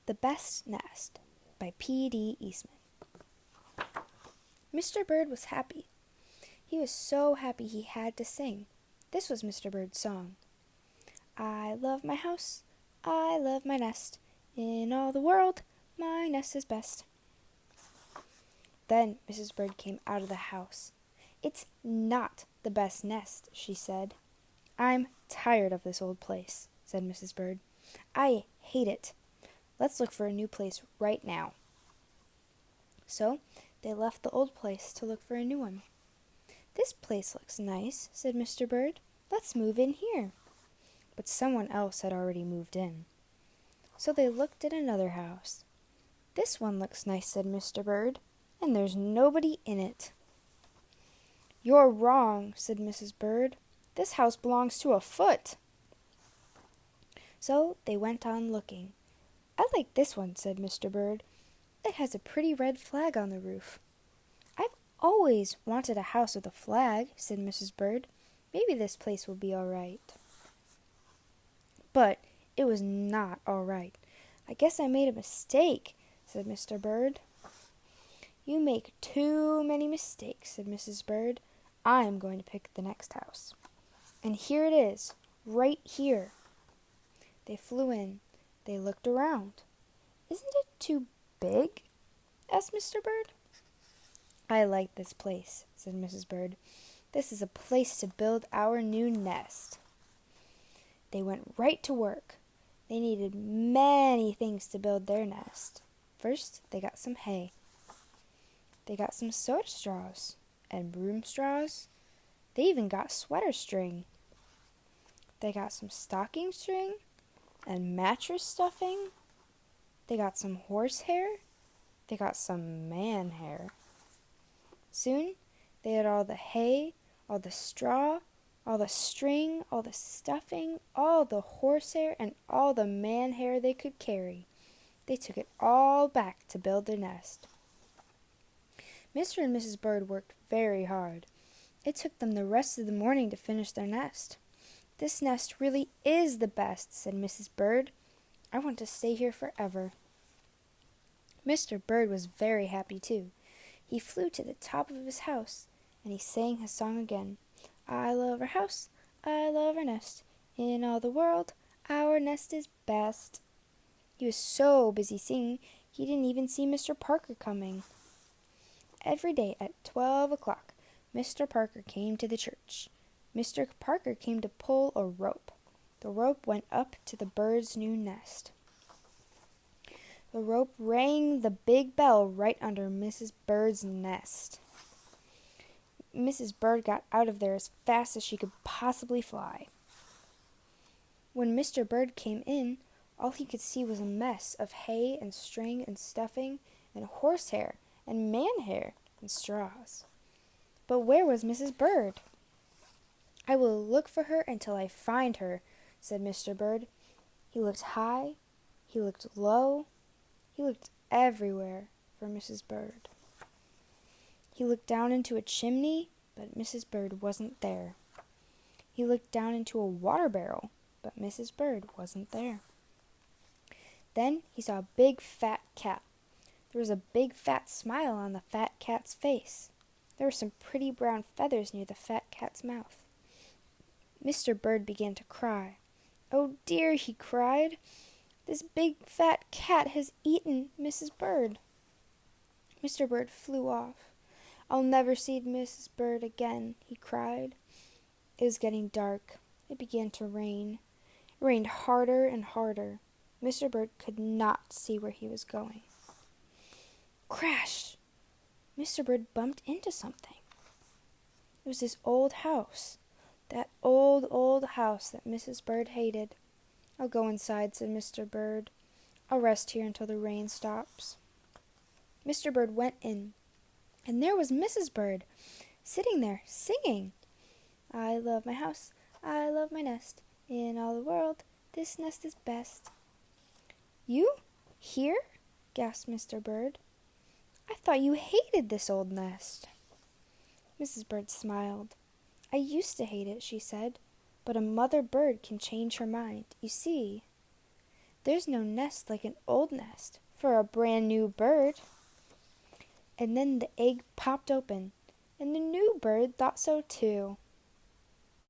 The Best Nest by P.D. Eastman. Mr. Bird was happy. He was so happy he had to sing. This was Mr. Bird's song. I love my house, I love my nest. In all the world, my nest is best. Then Mrs. Bird came out of the house. It's not the best nest, she said. I'm tired of this old place, said Mrs. Bird. I hate it. Let's look for a new place right now. So they left the old place to look for a new one. This place looks nice, said Mr. Bird. Let's move in here. But someone else had already moved in. So they looked at another house. This one looks nice, said Mr. Bird, and there's nobody in it. You're wrong, said Mrs. Bird. This house belongs to a foot. So they went on looking. I like this one, said Mr. Bird. It has a pretty red flag on the roof. I've always wanted a house with a flag, said Mrs. Bird. Maybe this place will be all right. But it was not all right. I guess I made a mistake, said Mr. Bird. You make too many mistakes, said Mrs. Bird. I'm going to pick the next house. And here it is, right here. They flew in. They looked around. Isn't it too big? Asked Mr. Bird. I like this place, said Mrs. Bird. This is a place to build our new nest. They went right to work. They needed many things to build their nest. First, they got some hay. They got some soda straws and broom straws. They even got sweater string. They got some stocking string and mattress stuffing. They got some horsehair. They got some man hair. Soon they had all the hay, all the straw, all the string, all the stuffing, all the horsehair, and all the man hair they could carry. They took it all back to build their nest. Mr. and Mrs. Bird worked very hard. It took them the rest of the morning to finish their nest. This nest really is the best, said Mrs. Bird. I want to stay here forever. Mr. Bird was very happy too. He flew to the top of his house, and he sang his song again. I love our house, I love our nest. In all the world, our nest is best. He was so busy singing, he didn't even see Mr. Parker coming. Every day at 12 o'clock, Mr. Parker came to the church. Mr. Parker came to pull a rope. The rope went up to the bird's new nest. The rope rang the big bell right under Mrs. Bird's nest. Mrs. Bird got out of there as fast as she could possibly fly. When Mr. Bird came in, all he could see was a mess of hay and string and stuffing and horsehair and man hair and straws. But where was Mrs. Bird? I will look for her until I find her, said Mr. Bird. He looked high, he looked low, he looked everywhere for Mrs. Bird. He looked down into a chimney, but Mrs. Bird wasn't there. He looked down into a water barrel, but Mrs. Bird wasn't there. Then he saw a big fat cat. There was a big fat smile on the fat cat's face. There were some pretty brown feathers near the fat cat's mouth. Mr. Bird began to cry. Oh dear, he cried. This big fat cat has eaten Mrs. Bird. Mr. Bird flew off. I'll never see Mrs. Bird again, he cried. It was getting dark. It began to rain. It rained harder and harder. Mr. Bird could not see where he was going. Crash! Mr. Bird bumped into something. It was his old house. That old house that Mrs. Bird hated. I'll go inside, said Mr. Bird. I'll rest here until the rain stops. Mr. Bird went in, and there was Mrs. Bird, sitting there, singing. I love my house, I love my nest. In all the world, this nest is best. You? Here? Gasped Mr. Bird. I thought you hated this old nest. Mrs. Bird smiled. I used to hate it, she said, but a mother bird can change her mind. You see, There's no nest like an old nest for a brand new bird." And then the egg popped open, and the new bird thought so too.